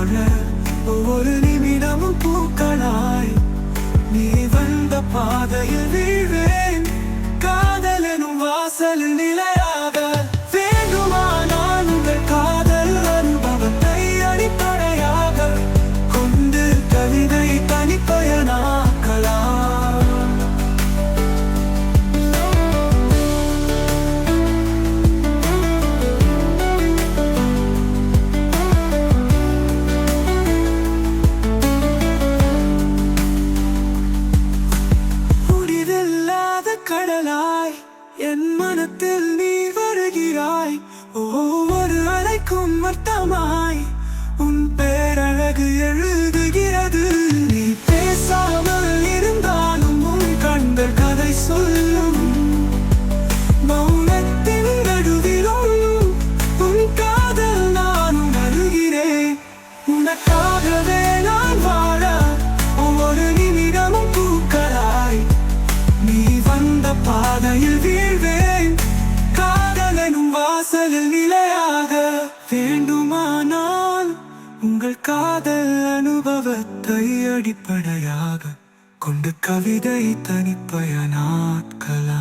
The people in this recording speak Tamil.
வாழ ஒவ்வொரு நிமிடமும் பூக்களாய் நீ வந்த பாதையில் வீழ்வேன். காதல் எனும் வாசலில் நிலையாக வேண்டுமா நான் உங்கள் காதல் அனுபவத்தை அடிப்படையாக கொண்டு கவிதை தனிப்பயனாக்கலாம். கடலாய் என் மனத்தில் நீ வருகிறாய். ஒவ்வொரு அலைக்கும் அர்த்தமாய் உன் பேரழகு எழுதுகிறது. நீ பேசாமல் இருந்தாலும் உன் கண்கள் கதை சொல்லும். மௌனத்தின் நடுவிலும் உன் காதல் நான் உணர்கிறேன். உனக்காகவே நான் வாழ ஒவ்வொரு நிமிடமும் பூக்களாய் நீ வந்த பாதையில் வீழ்வேன். காதல் எனும் வாசலில் நிலையாக வேண்டுமானால் உங்கள் காதல் அனுபவத்தை அடிப்படையாக கொண்டு கவிதை தனிப்பயனாக்கலாம்.